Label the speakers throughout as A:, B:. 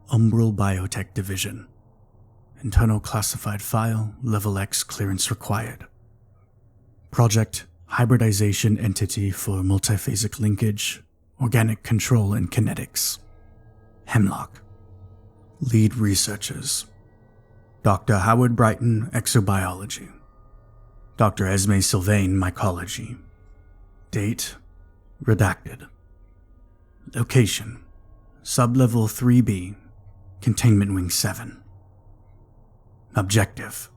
A: Umbral Biotech Division. Internal classified file, level X clearance required. Project Hybridization Entity for Multiphasic Linkage, Organic Control and Kinetics. Hemlock. Lead Researchers: Dr. Howard Brighton, Exobiology. Dr. Esme Sylvane, Mycology. Date: redacted. Location: Sublevel 3B, Containment Wing 7. Objective: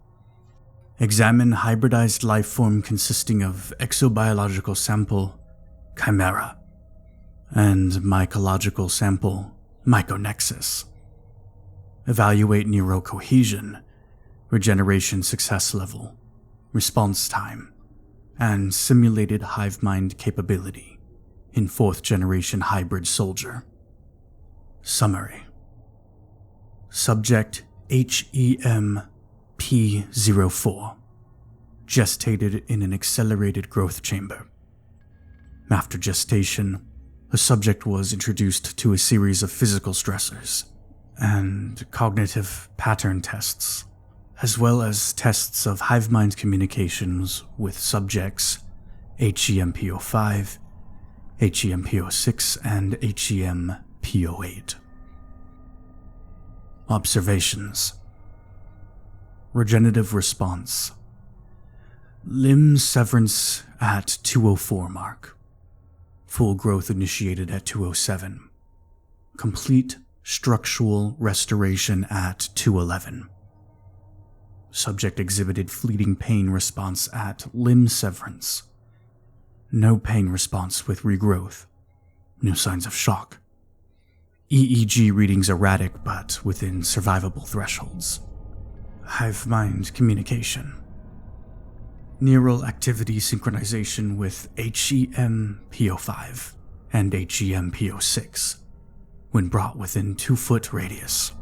A: examine hybridized life form consisting of exobiological sample, Chimera, and mycological sample, Myconexus. Evaluate neurocohesion, regeneration success level, response time, and simulated hive mind capability in 4th generation hybrid soldier. Summary: Subject HEM-P04, gestated in an accelerated growth chamber. After gestation, the subject was introduced to a series of physical stressors and cognitive pattern tests, as well as tests of hive mind communications with subjects HEM-P05, HEM-P06, and HEM-P08. Observations: regenerative response. Limb severance at 204 mark. Full growth initiated at 207. Complete structural restoration at 211. Subject exhibited fleeting pain response at limb severance. No pain response with regrowth. No signs of shock. EEG readings erratic but within survivable thresholds. Hive mind communication. Neural activity synchronization with HEM-P05 and HEM-P06 when brought within 2-foot radius.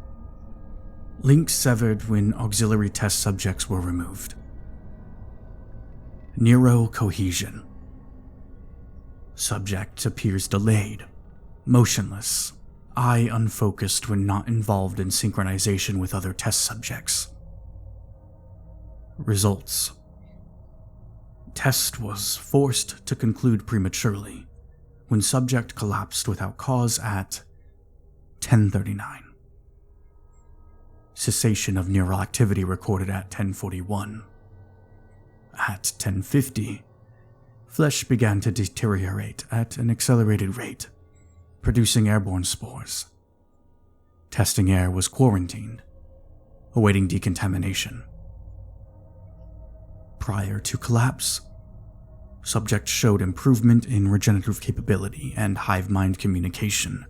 A: Link severed when auxiliary test subjects were removed. Neurocohesion. Subject appears delayed, motionless, eye unfocused when not involved in synchronization with other test subjects. Results: test was forced to conclude prematurely when subject collapsed without cause at 10:39. Cessation of neural activity recorded at 10:41. At 10:50, flesh began to deteriorate at an accelerated rate, producing airborne spores. Testing air was quarantined, awaiting decontamination. Prior to collapse, subject showed improvement in regenerative capability and hive mind communication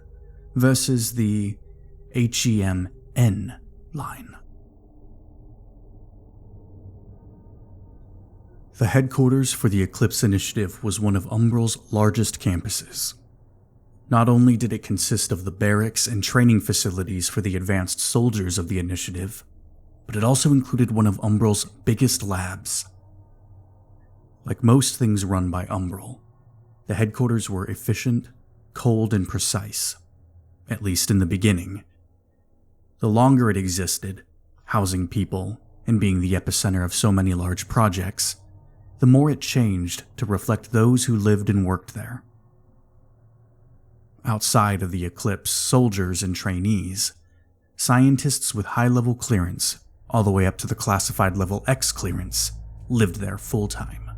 A: versus the HEM-N line. The headquarters for the Eclipse Initiative was one of Umbral's largest campuses. Not only did it consist of the barracks and training facilities for the advanced soldiers of the initiative, but it also included one of Umbral's biggest labs. Like most things run by Umbral, the headquarters were efficient, cold, and precise, at least in the beginning. The longer it existed, housing people and being the epicenter of so many large projects, the more it changed to reflect those who lived and worked there. Outside of the Eclipse soldiers and trainees, scientists with high-level clearance, all the way up to the classified level X clearance, lived there full-time.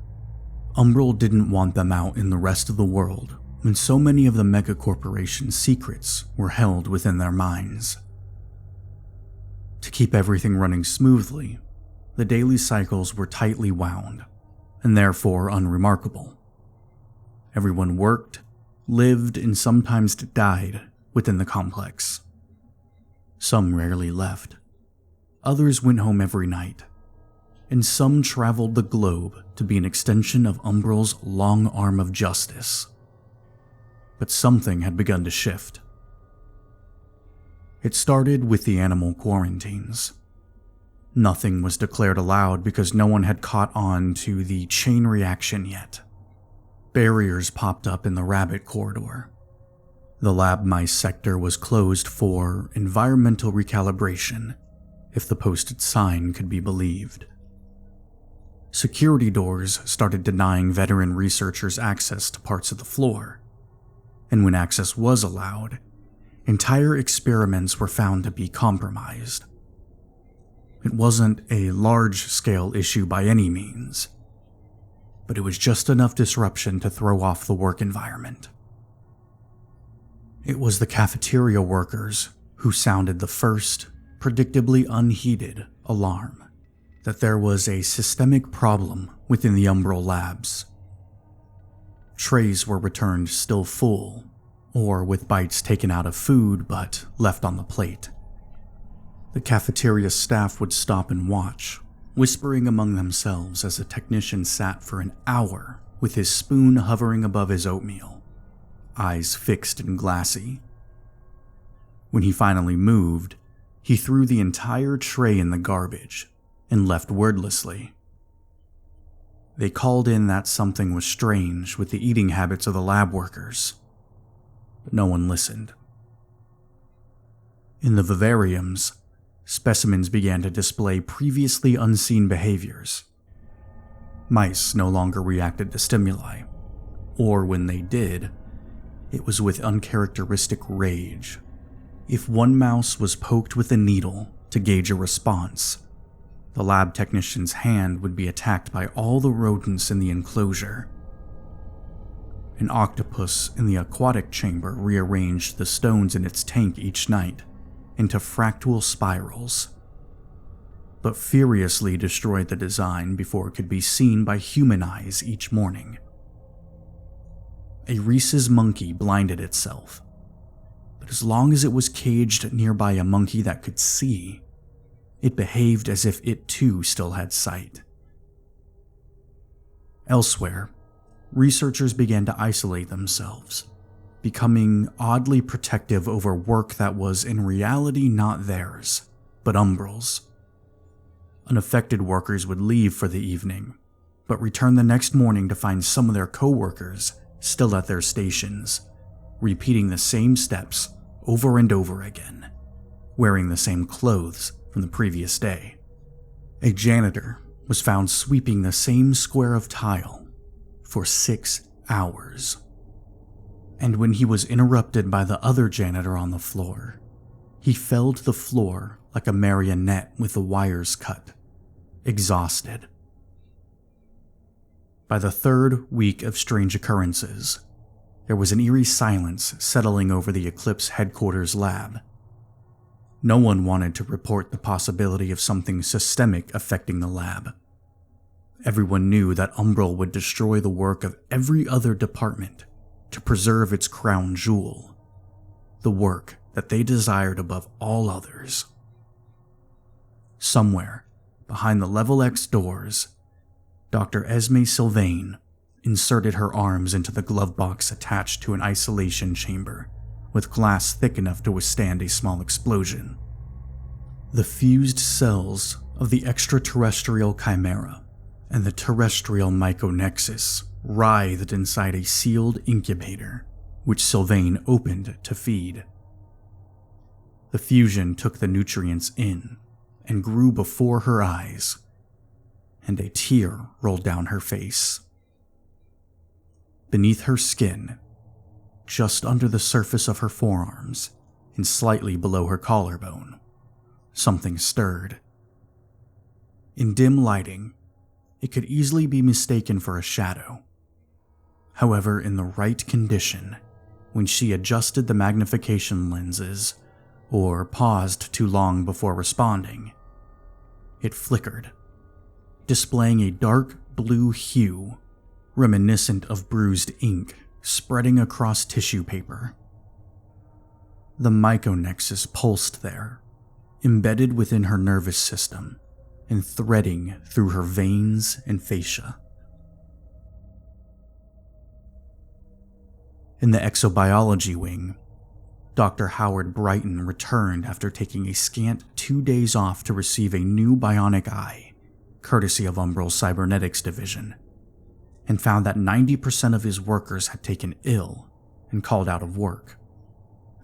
A: Umbral didn't want them out in the rest of the world when so many of the megacorporation's secrets were held within their minds. To keep everything running smoothly, the daily cycles were tightly wound, and therefore unremarkable. Everyone worked, lived, and sometimes died within the complex. Some rarely left. Others went home every night, and some traveled the globe to be an extension of Umbral's long arm of justice. But something had begun to shift. It started with the animal quarantines. Nothing was declared aloud because no one had caught on to the chain reaction yet. Barriers popped up in the rabbit corridor. The lab mice sector was closed for environmental recalibration, if the posted sign could be believed. Security doors started denying veteran researchers access to parts of the floor, and when access was allowed, entire experiments were found to be compromised. It wasn't a large-scale issue by any means, but it was just enough disruption to throw off the work environment. It was the cafeteria workers who sounded the first, predictably unheeded, alarm that there was a systemic problem within the Umbral labs. Trays were returned still full, or with bites taken out of food but left on the plate. The cafeteria staff would stop and watch, whispering among themselves as a technician sat for an hour with his spoon hovering above his oatmeal, eyes fixed and glassy. When he finally moved, he threw the entire tray in the garbage and left wordlessly. They called in that something was strange with the eating habits of the lab workers, but no one listened. In the vivariums, specimens began to display previously unseen behaviors. Mice no longer reacted to stimuli, or when they did, it was with uncharacteristic rage. If one mouse was poked with a needle to gauge a response, the lab technician's hand would be attacked by all the rodents in the enclosure. An octopus in the aquatic chamber rearranged the stones in its tank each night into fractal spirals, but furiously destroyed the design before it could be seen by human eyes each morning. A rhesus monkey blinded itself, but as long as it was caged nearby a monkey that could see, it behaved as if it too still had sight. Elsewhere, researchers began to isolate themselves, becoming oddly protective over work that was in reality not theirs, but Umbral's. Unaffected workers would leave for the evening, but return the next morning to find some of their co-workers still at their stations, repeating the same steps over and over again, wearing the same clothes from the previous day. A janitor was found sweeping the same square of tile for 6 hours. And when he was interrupted by the other janitor on the floor, he fell to the floor like a marionette with the wires cut, exhausted. By the third week of strange occurrences, there was an eerie silence settling over the Eclipse headquarters lab. No one wanted to report the possibility of something systemic affecting the lab. Everyone knew that Umbral would destroy the work of every other department to preserve its crown jewel, the work that they desired above all others. Somewhere, behind the Level X doors, Dr. Esme Sylvane inserted her arms into the glove box attached to an isolation chamber with glass thick enough to withstand a small explosion. The fused cells of the extraterrestrial chimera and the terrestrial myconexus writhed inside a sealed incubator, which Sylvane opened to feed. The fusion took the nutrients in and grew before her eyes, and a tear rolled down her face. Beneath her skin, just under the surface of her forearms and slightly below her collarbone, something stirred. In dim lighting, it could easily be mistaken for a shadow. However, in the right condition, when she adjusted the magnification lenses or paused too long before responding, it flickered, displaying a dark blue hue reminiscent of bruised ink spreading across tissue paper. The myconexus pulsed there, embedded within her nervous system and threading through her veins and fascia. In the exobiology wing, Dr. Howard Brighton returned after taking a scant 2 days off to receive a new bionic eye, courtesy of Umbral's cybernetics division, and found that 90% of his workers had taken ill and called out of work.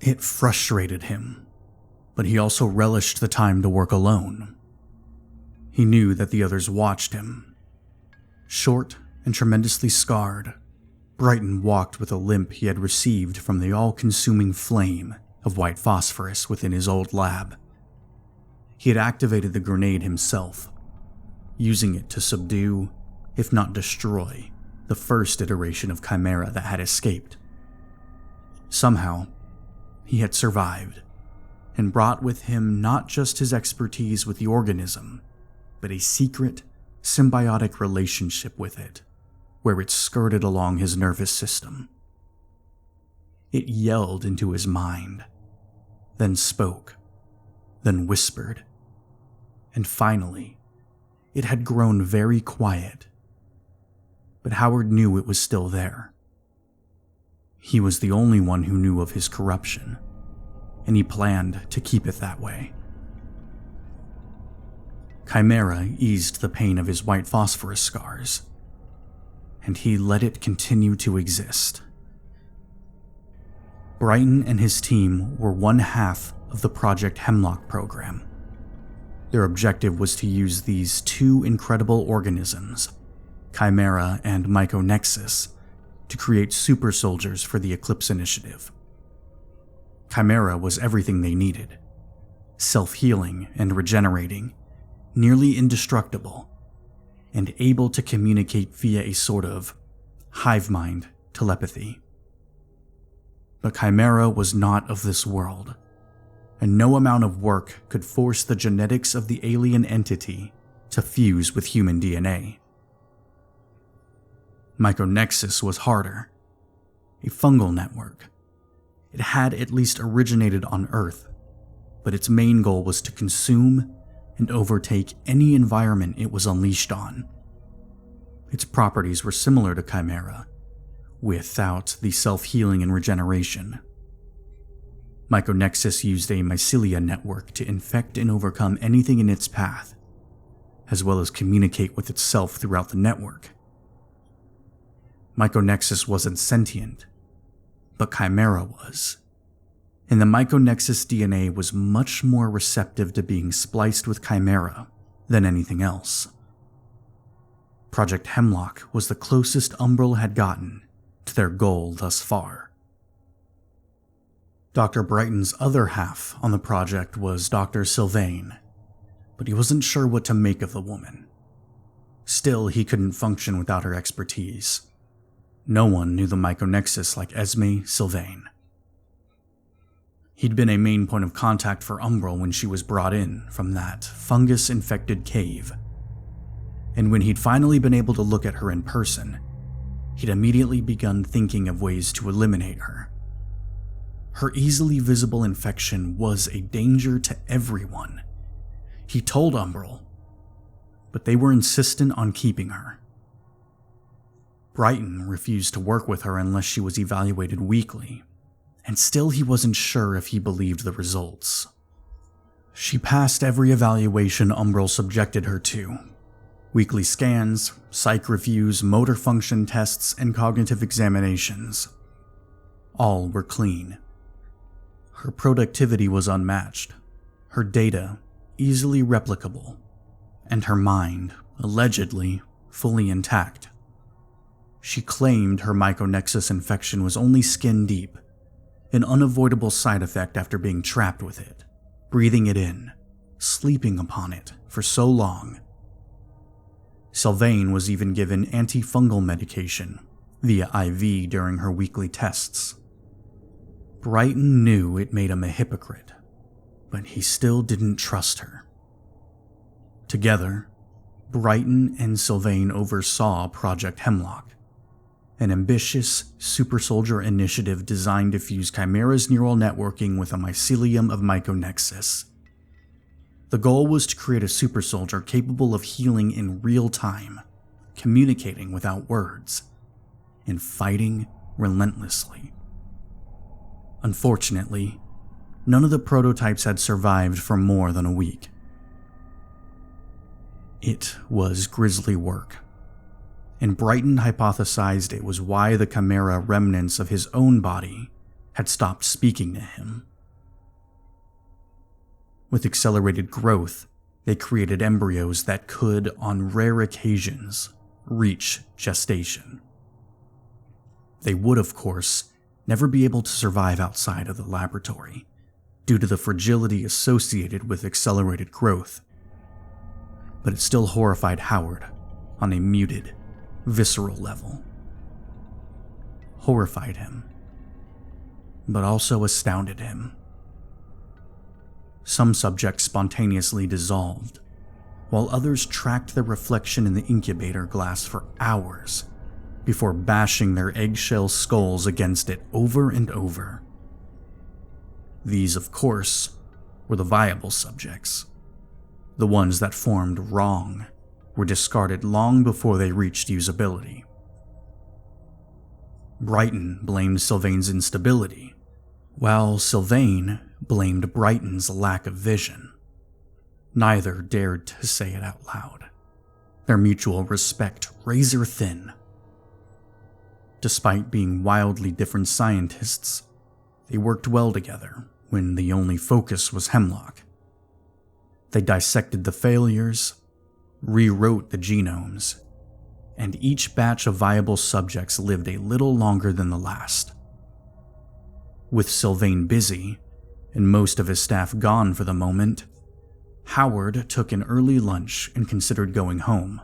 A: It frustrated him, but he also relished the time to work alone. He knew that the others watched him. Short and tremendously scarred, Brighton walked with a limp he had received from the all-consuming flame of white phosphorus within his old lab. He had activated the grenade himself, using it to subdue, if not destroy, the first iteration of Chimera that had escaped. Somehow, he had survived, and brought with him not just his expertise with the organism, but a secret, symbiotic relationship with it, where it skirted along his nervous system. It yelled into his mind, then spoke, then whispered, and finally, it had grown very quiet. But Howard knew it was still there. He was the only one who knew of his corruption, and he planned to keep it that way. Chimera eased the pain of his white phosphorus scars, and he let it continue to exist. Brighton and his team were one half of the Project Hemlock program. Their objective was to use these two incredible organisms, Chimera and Myconexus, to create super soldiers for the Eclipse Initiative. Chimera was everything they needed: self-healing and regenerating, nearly indestructible, and able to communicate via a sort of hive mind telepathy. But Chimera was not of this world, and no amount of work could force the genetics of the alien entity to fuse with human DNA. Myconexus was harder, a fungal network. It had at least originated on Earth, but its main goal was to consume and overtake any environment it was unleashed on. Its properties were similar to Chimera, without the self-healing and regeneration. Myconexus used a mycelia network to infect and overcome anything in its path, as well as communicate with itself throughout the network. Myconexus wasn't sentient, but Chimera was, and the Myconexus DNA was much more receptive to being spliced with Chimera than anything else. Project Hemlock was the closest Umbral had gotten to their goal thus far. Dr. Brighton's other half on the project was Dr. Sylvane, but he wasn't sure what to make of the woman. Still, he couldn't function without her expertise. No one knew the Myconexus like Esme Sylvane. He'd been a main point of contact for Umbral when she was brought in from that fungus-infected cave. And when he'd finally been able to look at her in person, he'd immediately begun thinking of ways to eliminate her. Her easily visible infection was a danger to everyone. He told Umbral, but they were insistent on keeping her. Brighton refused to work with her unless she was evaluated weekly, and still he wasn't sure if he believed the results. She passed every evaluation Umbral subjected her to: weekly scans, psych reviews, motor function tests, and cognitive examinations. All were clean. Her productivity was unmatched, her data easily replicable, and her mind, allegedly, fully intact. She claimed her Myconexus infection was only skin deep, an unavoidable side effect after being trapped with it, breathing it in, sleeping upon it for so long. Sylvane was even given antifungal medication via IV during her weekly tests. Brighton knew it made him a hypocrite, but he still didn't trust her. Together, Brighton and Sylvane oversaw Project Hemlock, an ambitious super soldier initiative designed to fuse Chimera's neural networking with a mycelium of Myconexus. The goal was to create a super soldier capable of healing in real time, communicating without words, and fighting relentlessly. Unfortunately, none of the prototypes had survived for more than a week. It was grisly work, and Brighton hypothesized it was why the Chimera remnants of his own body had stopped speaking to him. With accelerated growth, they created embryos that could, on rare occasions, reach gestation. They would, of course, never be able to survive outside of the laboratory, due to the fragility associated with accelerated growth. But it still horrified Howard on a muted, visceral level. Horrified him, but also astounded him. Some subjects spontaneously dissolved, while others tracked their reflection in the incubator glass for hours before bashing their eggshell skulls against it over and over. These, of course, were the viable subjects. The ones that formed wrong were discarded long before they reached usability. Brighton blamed Sylvane's instability, while Sylvane blamed Brighton's lack of vision. Neither dared to say it out loud, their mutual respect razor thin. Despite being wildly different scientists, they worked well together when the only focus was hemlock. They dissected the failures, rewrote the genomes, and each batch of viable subjects lived a little longer than the last. With Sylvane busy, and most of his staff gone for the moment, Howard took an early lunch and considered going home.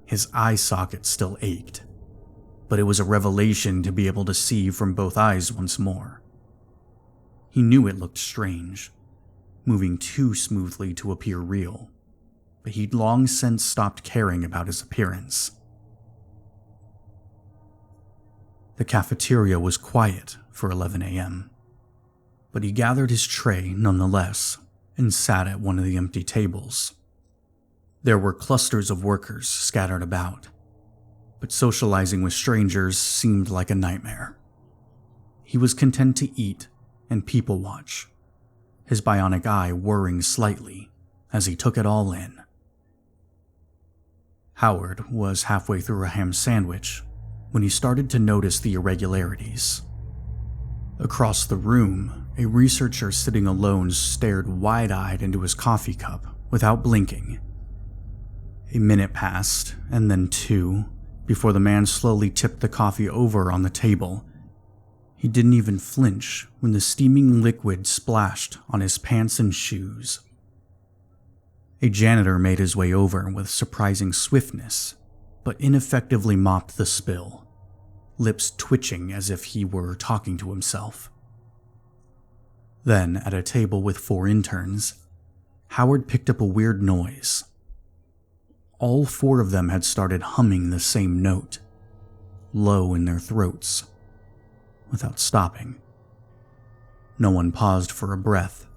A: His eye socket still ached, but it was a revelation to be able to see from both eyes once more. He knew it looked strange, moving too smoothly to appear real, but he'd long since stopped caring about his appearance. The cafeteria was quiet for 11 a.m., but he gathered his tray nonetheless and sat at one of the empty tables. There were clusters of workers scattered about, but socializing with strangers seemed like a nightmare. He was content to eat and people watch, his bionic eye whirring slightly as he took it all in. Howard was halfway through a ham sandwich when he started to notice the irregularities. Across the room, a researcher sitting alone stared wide-eyed into his coffee cup without blinking. A minute passed, and then 2, before the man slowly tipped the coffee over on the table. He didn't even flinch when the steaming liquid splashed on his pants and shoes. A janitor made his way over with surprising swiftness, but ineffectively mopped the spill, lips twitching as if he were talking to himself. Then, at a table with 4 interns, Howard picked up a weird noise. All 4 of them had started humming the same note, low in their throats, without stopping. No one paused for a breath,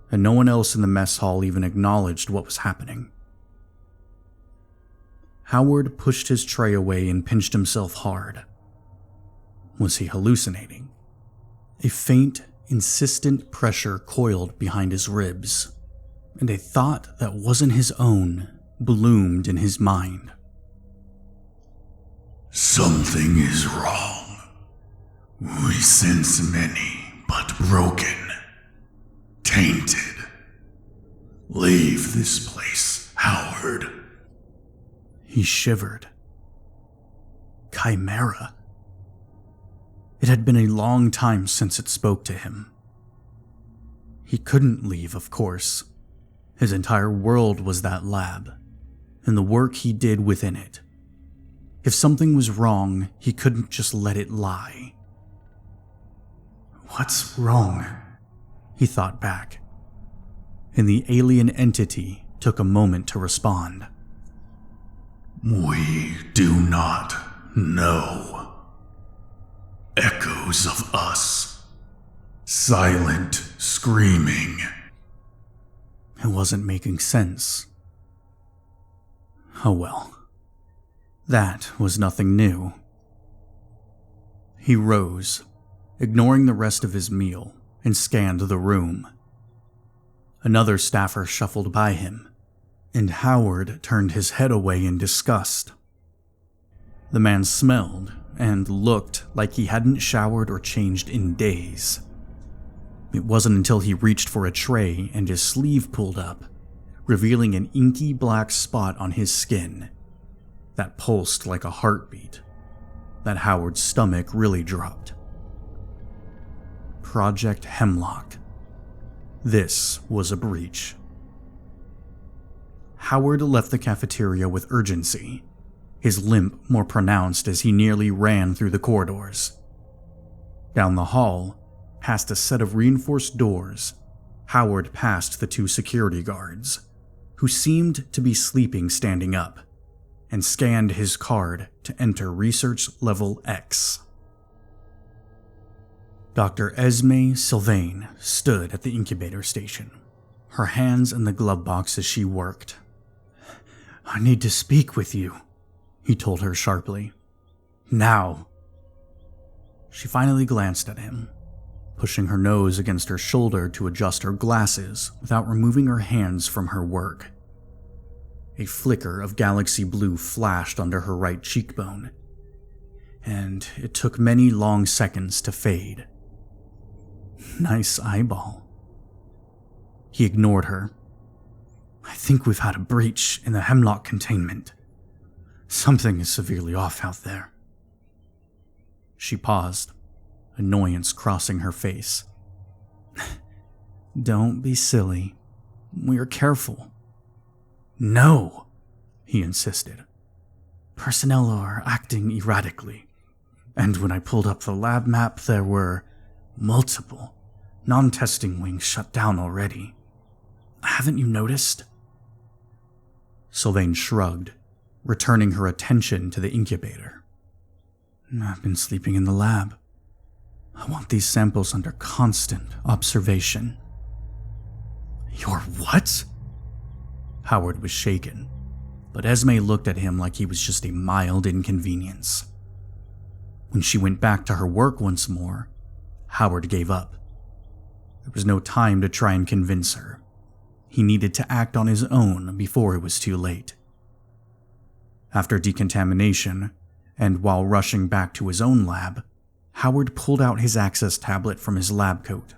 A: and no one else in the mess hall even acknowledged what was happening. Howard pushed his tray away and pinched himself hard. Was he hallucinating? A faint, insistent pressure coiled behind his ribs, and a thought that wasn't his own bloomed in his mind.
B: Something is wrong. We sense many, but broken, tainted. Leave this place, Howard.
A: He shivered. Chimera. It had been a long time since it spoke to him. He couldn't leave, of course. His entire world was that lab, and the work he did within it. If something was wrong, he couldn't just let it lie. What's wrong? He thought back, and the alien entity took a moment to respond.
B: We do not know. Echoes of us. Silent screaming.
A: It wasn't making sense. Oh well. That was nothing new. He rose, ignoring the rest of his meal, and scanned the room. Another staffer shuffled by him, and Howard turned his head away in disgust. The man smelled and looked like he hadn't showered or changed in days. It wasn't until he reached for a tray and his sleeve pulled up, revealing an inky black spot on his skin that pulsed like a heartbeat, that Howard's stomach really dropped. Project Hemlock. This was a breach. Howard left the cafeteria with urgency, his limp more pronounced as he nearly ran through the corridors. Down the hall, past a set of reinforced doors, Howard passed the 2 security guards, who seemed to be sleeping standing up, and scanned his card to enter Research Level X. Dr. Esme Sylvane stood at the incubator station, her hands in the glove box as she worked. "I need to speak with you," he told her sharply. "Now." She finally glanced at him, pushing her nose against her shoulder to adjust her glasses without removing her hands from her work. A flicker of galaxy blue flashed under her right cheekbone, and it took many long seconds to fade. Nice eyeball. He ignored her. "I think we've had a breach in the hemlock containment. Something is severely off out there." She paused, annoyance crossing her face. "Don't be silly. We're careful." "No," he insisted. "Personnel are acting erratically, and when I pulled up the lab map, there were multiple non-testing wings shut down already. Haven't you noticed?" Sylvane shrugged, returning her attention to the incubator. "I've been sleeping in the lab. I want these samples under constant observation." "Your what?" Howard was shaken, but Esme looked at him like he was just a mild inconvenience. When she went back to her work once more, Howard gave up. There was no time to try and convince her. He needed to act on his own before it was too late. After decontamination, and while rushing back to his own lab, Howard pulled out his access tablet from his lab coat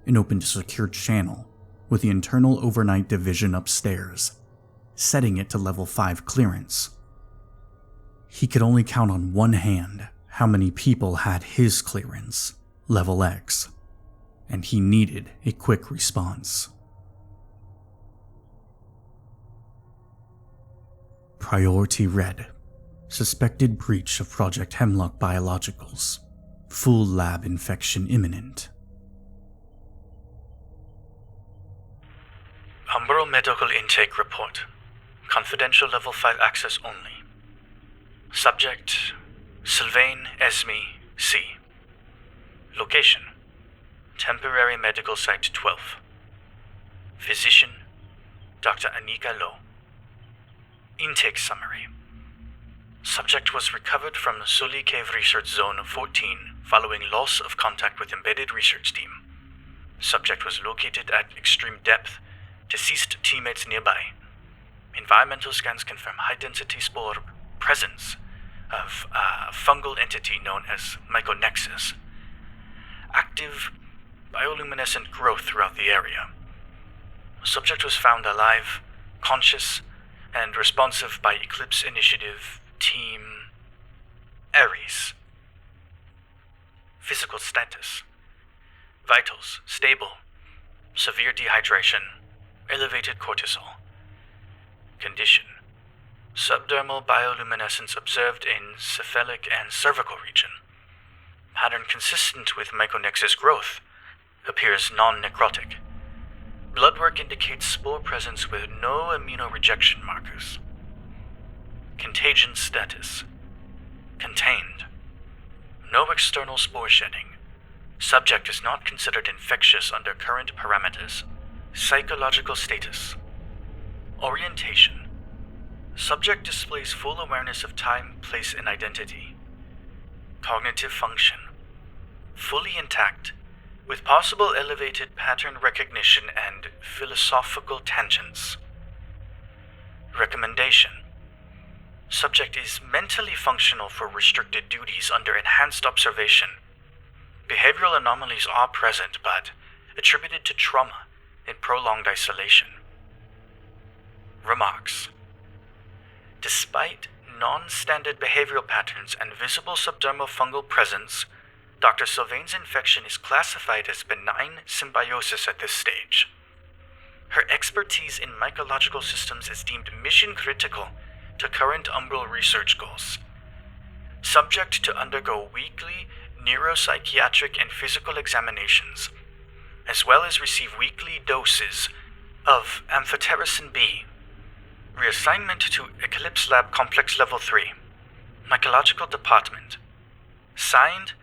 A: and opened a secured channel with the internal overnight division upstairs, setting it to level 5 clearance. He could only count on one hand how many people had his clearance, level X, and he needed a quick response. Priority Red. Suspected breach of Project Hemlock Biologicals. Full lab infection imminent.
C: Umbral medical intake report. Confidential level 5 access only. Subject: Sylvane Esme C. Location: Temporary Medical Site 12. Physician: Dr. Anika Lowe. Intake summary. Subject was recovered from Sully Cave Research Zone 14 following loss of contact with embedded research team. Subject was located at extreme depth, deceased teammates nearby. Environmental scans confirm high-density spore presence of a fungal entity known as myconexus. Active bioluminescent growth throughout the area. Subject was found alive, conscious, and responsive by Eclipse Initiative Team Aries. Physical status: vitals stable, severe dehydration, elevated cortisol. Condition: subdermal bioluminescence observed in cephalic and cervical region. Pattern consistent with myconexus growth. Appears non-necrotic. Blood work indicates spore presence with no immunorejection markers. Contagion status: contained. No external spore shedding. Subject is not considered infectious under current parameters. Psychological status: orientation. Subject displays full awareness of time, place, and identity. Cognitive function: fully intact, with possible elevated pattern recognition and philosophical tangents. Recommendation: Subject is mentally functional for restricted duties under enhanced observation. Behavioral anomalies are present, but attributed to trauma in prolonged isolation. Remarks. Despite non-standard behavioral patterns and visible subdermal fungal presence, Dr. Sylvane's infection is classified as benign symbiosis at this stage. Her expertise in mycological systems is deemed mission-critical to current Umbral research goals. Subject to undergo weekly neuropsychiatric and physical examinations, as well as receive weekly doses of amphotericin B. Reassignment to Eclipse Lab Complex Level 3, Mycological Department. Signed,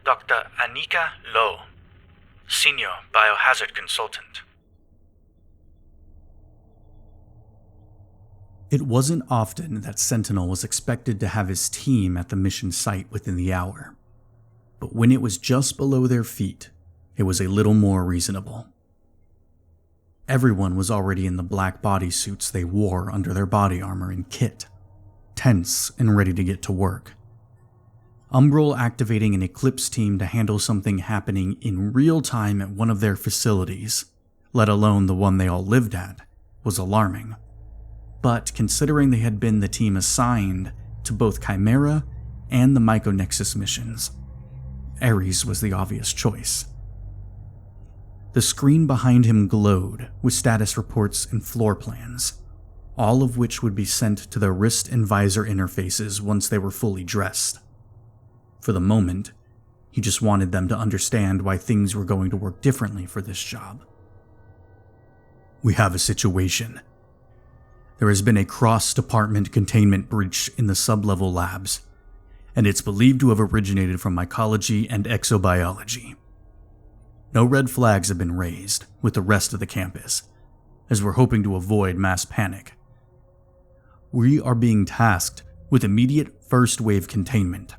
C: Dr. Anika Lowe, Senior Biohazard Consultant.
A: It wasn't often that Sentinel was expected to have his team at the mission site within the hour, but when it was just below their feet, it was a little more reasonable. Everyone was already in the black bodysuits they wore under their body armor and kit, tense and ready to get to work. Umbral activating an Eclipse team to handle something happening in real time at one of their facilities, let alone the one they all lived at, was alarming. But considering they had been the team assigned to both Chimera and the Myconexus missions, Aries was the obvious choice. The screen behind him glowed with status reports and floor plans, all of which would be sent to their wrist and visor interfaces once they were fully dressed. For the moment, he just wanted them to understand why things were going to work differently for this job. We have a situation. There has been a cross-department containment breach in the sub-level labs, and it's believed to have originated from mycology and exobiology. No red flags have been raised with the rest of the campus, as we're hoping to avoid mass panic. We are being tasked with immediate first-wave containment,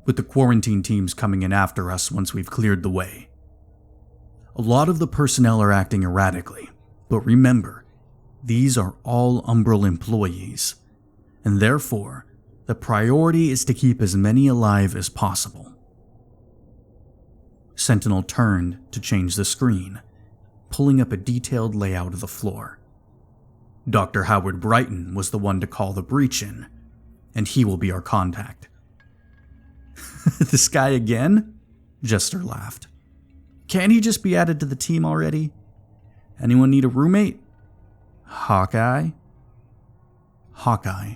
A: with the quarantine teams coming in after us once we've cleared the way. A lot of the personnel are acting erratically, but remember, these are all Umbral employees, and therefore, the priority is to keep as many alive as possible. Sentinel turned to change the screen, pulling up a detailed layout of the floor. Dr. Howard Brighton was the one to call the breach in, and he will be our contact. This guy again? Jester laughed. Can't he just be added to the team already? Anyone need a roommate? Hawkeye? Hawkeye,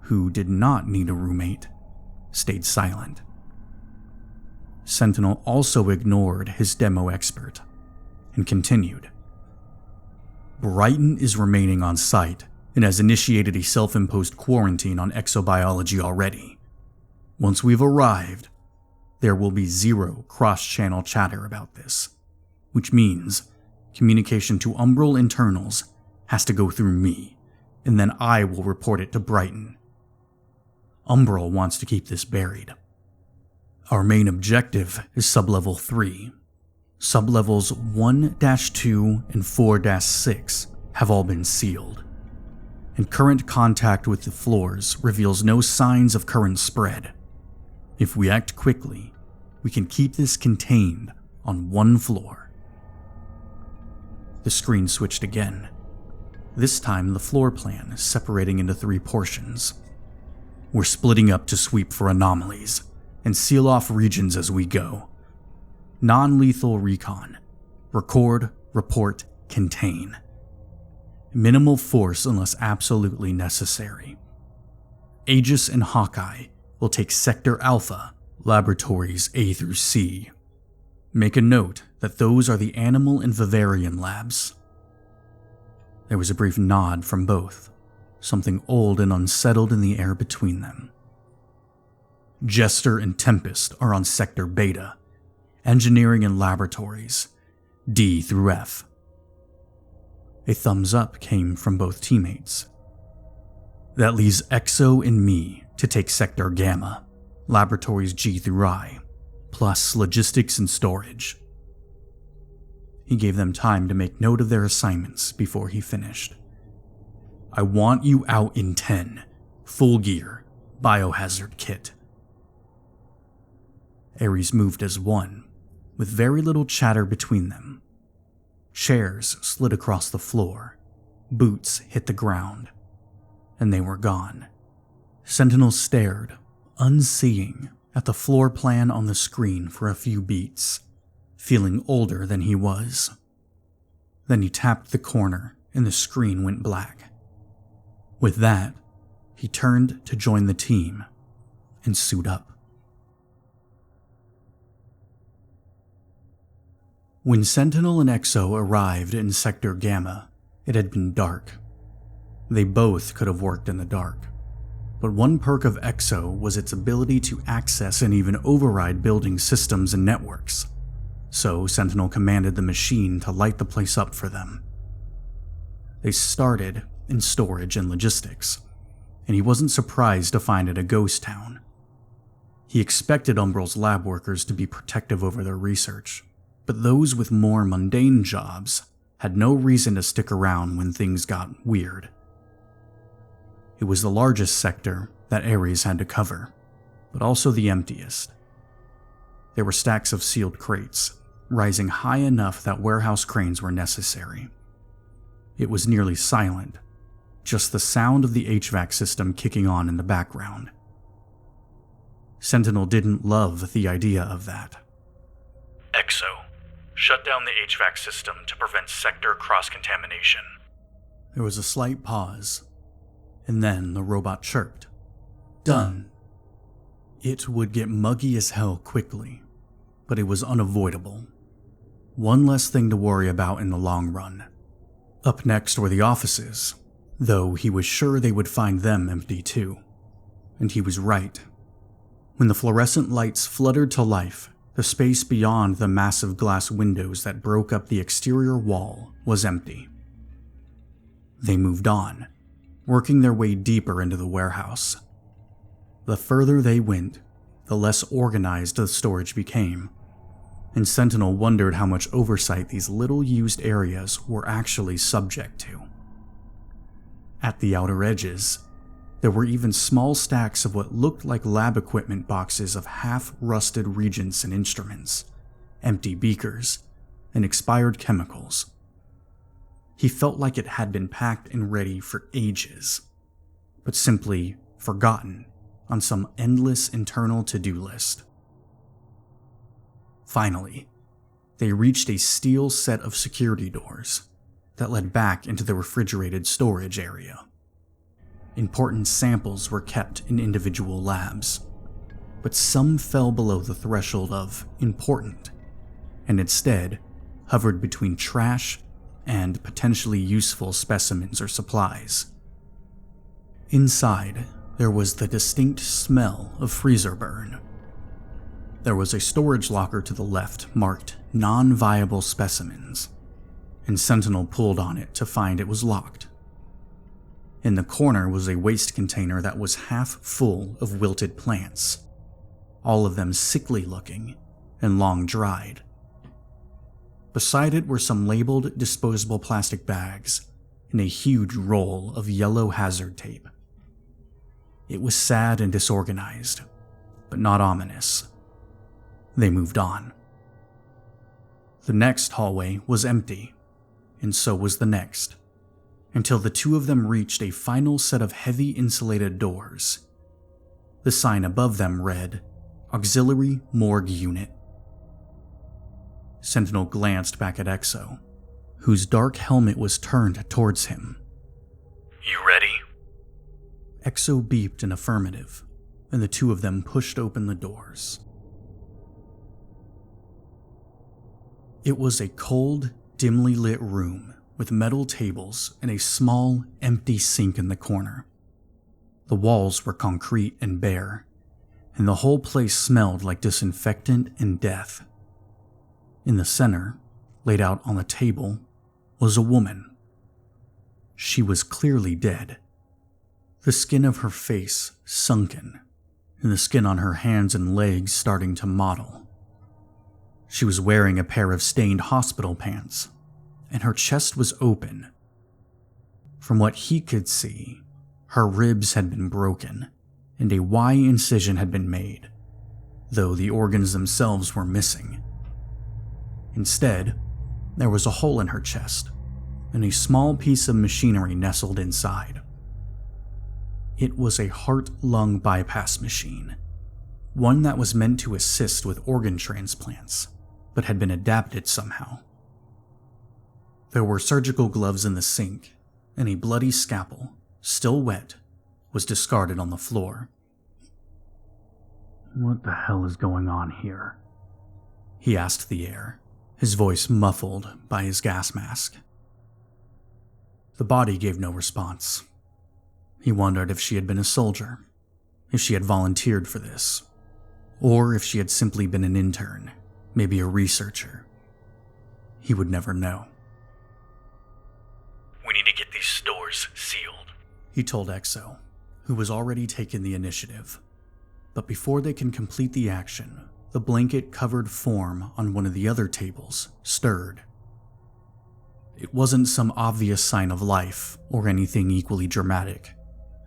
A: who did not need a roommate, stayed silent. Sentinel also ignored his demo expert and continued. Brighton is remaining on site and has initiated a self-imposed quarantine on exobiology already. Once we've arrived, there will be zero cross-channel chatter about this, which means communication to Umbral internals has to go through me, and then I will report it to Brighton. Umbral wants to keep this buried. Our main objective is Sublevel 3. Sublevels 1-2 and 4-6 have all been sealed, and current contact with the floors reveals no signs of current spread. If we act quickly, we can keep this contained on one floor. The screen switched again. This time the floor plan is separating into 3 portions. We're splitting up to sweep for anomalies and seal off regions as we go. Non-lethal recon. Record, report, contain. Minimal force unless absolutely necessary. Aegis and Hawkeye will take Sector Alpha, Laboratories A through C. Make a note that those are the animal and vivarium labs. There was a brief nod from both, something old and unsettled in the air between them. Jester and Tempest are on Sector Beta, Engineering and Laboratories, D through F. A thumbs up came from both teammates. That leaves Exo and me to take Sector Gamma, Laboratories G through I, plus Logistics and Storage. He gave them time to make note of their assignments before he finished. I want you out in 10, full gear, biohazard kit. Aries moved as one, with very little chatter between them. Chairs slid across the floor, boots hit the ground, and they were gone. Sentinel stared, unseeing, at the floor plan on the screen for a few beats, feeling older than he was. Then he tapped the corner and the screen went black. With that, he turned to join the team and suit up. When Sentinel and Exo arrived in Sector Gamma, it had been dark. They both could have worked in the dark, but one perk of Exo was its ability to access and even override building systems and networks, so Sentinel commanded the machine to light the place up for them. They started in storage and logistics, and he wasn't surprised to find it a ghost town. He expected Umbral's lab workers to be protective over their research, but those with more mundane jobs had no reason to stick around when things got weird. It was the largest sector that Aries had to cover, but also the emptiest. There were stacks of sealed crates, rising high enough that warehouse cranes were necessary. It was nearly silent, just the sound of the HVAC system kicking on in the background. Sentinel didn't love the idea of that.
C: Exo, shut down the HVAC system to prevent sector cross-contamination.
A: There was a slight pause, and then the robot chirped. Done. It would get muggy as hell quickly, but it was unavoidable. One less thing to worry about in the long run. Up next were the offices, though he was sure they would find them empty too. And he was right. When the fluorescent lights fluttered to life, the space beyond the massive glass windows that broke up the exterior wall was empty. They moved on, working their way deeper into the warehouse. The further they went, the less organized the storage became, and Sentinel wondered how much oversight these little used areas were actually subject to. At the outer edges, there were even small stacks of what looked like lab equipment boxes of half-rusted reagents and instruments, empty beakers, and expired chemicals. He felt like it had been packed and ready for ages, but simply forgotten on some endless internal to-do list. Finally, they reached a steel set of security doors that led back into the refrigerated storage area. Important samples were kept in individual labs, but some fell below the threshold of important, and instead hovered between trash and potentially useful specimens or supplies. Inside, there was the distinct smell of freezer burn. There was a storage locker to the left marked non-viable specimens, and Sentinel pulled on it to find it was locked. In the corner was a waste container that was half full of wilted plants, all of them sickly looking and long dried. Beside it were some labeled disposable plastic bags and a huge roll of yellow hazard tape. It was sad and disorganized, but not ominous. They moved on. The next hallway was empty, and so was the next, until the two of them reached a final set of heavy insulated doors. The sign above them read, Auxiliary Morgue Unit. Sentinel glanced back at Exo, whose dark helmet was turned towards him.
C: You ready?
A: Exo beeped in affirmative, and the two of them pushed open the doors. It was a cold, dimly lit room with metal tables and a small, empty sink in the corner. The walls were concrete and bare, and the whole place smelled like disinfectant and death. In the center, laid out on the table, was a woman. She was clearly dead. The skin of her face sunken, and the skin on her hands and legs starting to mottle. She was wearing a pair of stained hospital pants, and her chest was open. From what he could see, Her ribs had been broken, and a Y incision had been made, though the organs themselves were missing. Instead, there was a hole in her chest, and a small piece of machinery nestled inside. It was a heart-lung bypass machine, one that was meant to assist with organ transplants, but had been adapted somehow. There were surgical gloves in the sink, and a bloody scalpel, still wet, was discarded on the floor. "What the hell is going on here?" he asked the air, his voice muffled by his gas mask. The body gave no response. He wondered if she had been a soldier, if she had volunteered for this, or if she had simply been an intern, maybe a researcher. He would never know.
C: "We need to get these stores sealed,"
A: he told Exo, who was already taking the initiative. But before they can complete the action, the blanket-covered form on one of the other tables stirred. It wasn't some obvious sign of life or anything equally dramatic,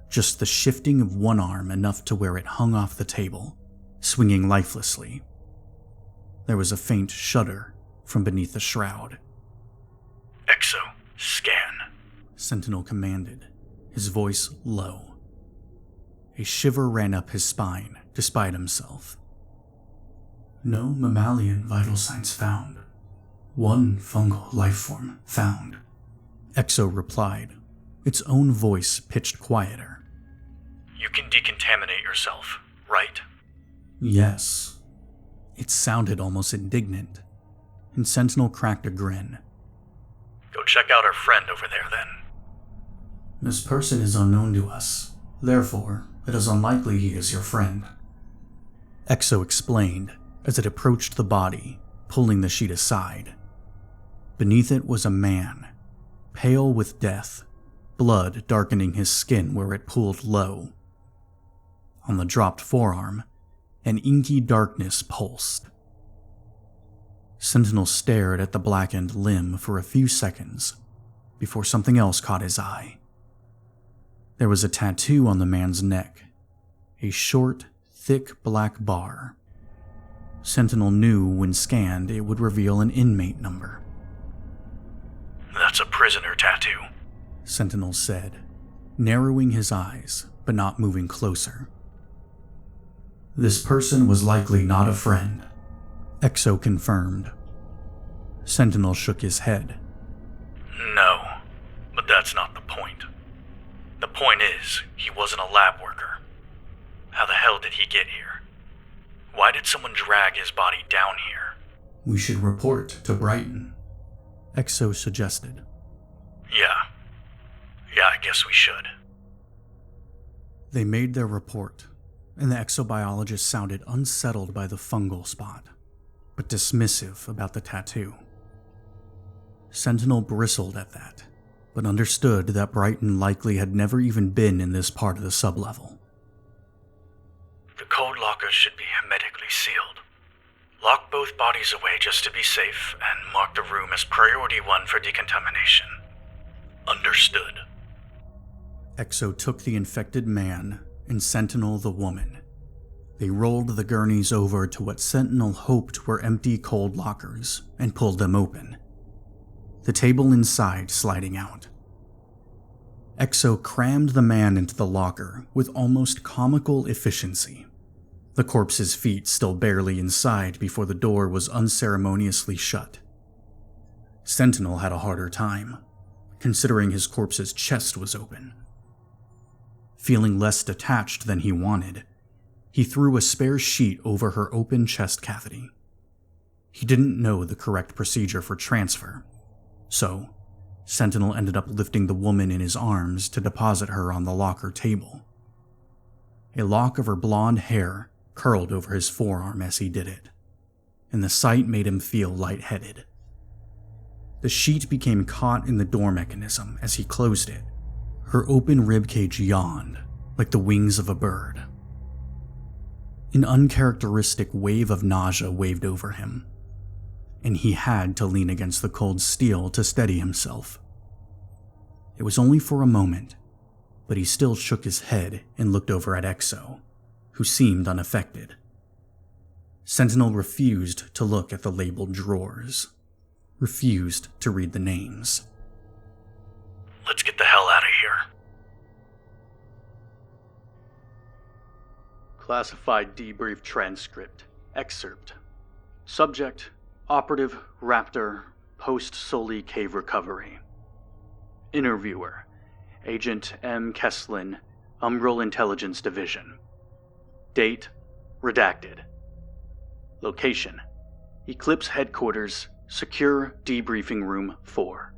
A: just the shifting of one arm enough to where it hung off the table, swinging lifelessly. There was a faint shudder from beneath the shroud.
C: "Exo, scan,"
A: Sentinel commanded, his voice low. A shiver ran up his spine, despite himself. "No mammalian vital signs found. One fungal life form found," Exo replied, its own voice pitched quieter.
C: "You can decontaminate yourself, right?"
A: "Yes." It sounded almost indignant, and Sentinel cracked a grin.
C: "Go check out our friend over there, then."
A: "This person is unknown to us. Therefore, it is unlikely he is your friend," Exo explained as it approached the body, pulling the sheet aside. Beneath it was a man, pale with death, blood darkening his skin where it pooled low. On the dropped forearm, an inky darkness pulsed. Sentinel stared at the blackened limb for a few seconds before something else caught his eye. There was a tattoo on the man's neck, a short, thick black bar. Sentinel knew when scanned it would reveal an inmate number.
C: "That's a prisoner tattoo,"
A: Sentinel said, narrowing his eyes but not moving closer. "This person was likely not a friend," Exo confirmed. Sentinel shook his head.
C: "No, but that's not the point. The point is, he wasn't a lab worker. How the hell did he get here? Why did someone drag his body down here?"
A: "We should report to Brighton," Exo suggested.
C: Yeah, I guess we should."
A: They made their report, and the exobiologist sounded unsettled by the fungal spot, but dismissive about the tattoo. Sentinel bristled at that, but understood that Brighton likely had never even been in this part of the sublevel.
C: "The code lockers should be hermetically sealed. Lock both bodies away just to be safe, and mark the room as priority 1 for decontamination. Understood."
A: Exo took the infected man and Sentinel the woman. They rolled the gurneys over to what Sentinel hoped were empty cold lockers and pulled them open, the table inside sliding out. Exo crammed the man into the locker with almost comical efficiency, the corpse's feet still barely inside before the door was unceremoniously shut. Sentinel had a harder time, considering his corpse's chest was open. Feeling less detached than he wanted, he threw a spare sheet over her open chest cavity. He didn't know the correct procedure for transfer, so Sentinel ended up lifting the woman in his arms to deposit her on the locker table. A lock of her blonde hair curled over his forearm as he did it, and the sight made him feel lightheaded. The sheet became caught in the door mechanism as he closed it. Her open ribcage yawned like the wings of a bird. An uncharacteristic wave of nausea waved over him, and he had to lean against the cold steel to steady himself. It was only for a moment, but he still shook his head and looked over at Exo, who seemed unaffected. Sentinel refused to look at the labeled drawers, refused to read the names.
C: Let's get the hell out of here.
D: Classified debrief transcript. Excerpt. Subject, Operative Raptor, Post-Soli Cave Recovery. Interviewer, Agent M. Kesslin, Umbral Intelligence Division. Date, redacted. Location, Eclipse Headquarters, Secure Debriefing Room 4.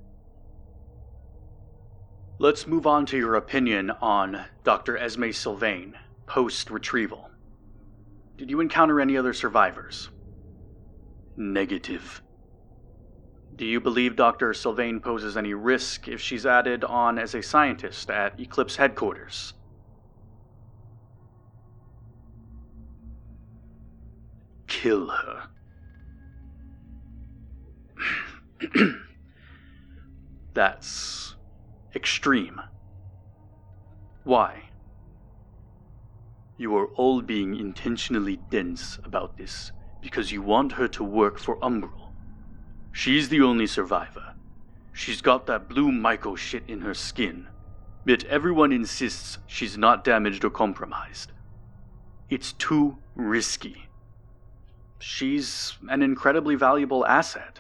D: Let's move on to your opinion on Dr. Esme Sylvane, post-retrieval. Did you encounter any other survivors? Negative. Do you believe Dr. Sylvane poses any risk if she's added on as a scientist at Eclipse Headquarters? Kill her. That's extreme. Why? You are all being intentionally dense about this because you want her to work for Umbral. She's the only survivor. She's got that blue myco shit in her skin, yet everyone insists she's not damaged or compromised. It's too risky. She's an incredibly valuable asset.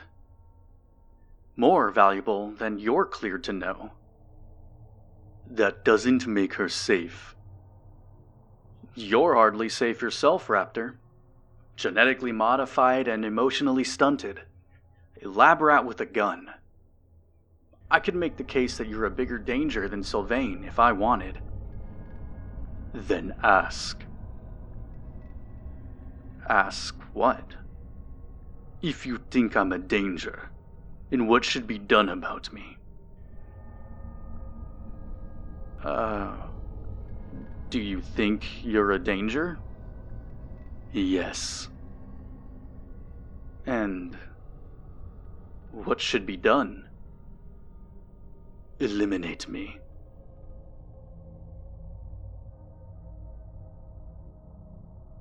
D: More valuable than you're cleared to know. That doesn't make her safe. You're hardly safe yourself, Raptor. Genetically modified and emotionally stunted. A lab rat with a gun. I could make the case that you're a bigger danger than Sylvane if I wanted. Then ask. Ask what? If you think I'm a danger, and what should be done about me? Do you think you're a danger? Yes. And what should be done? Eliminate me.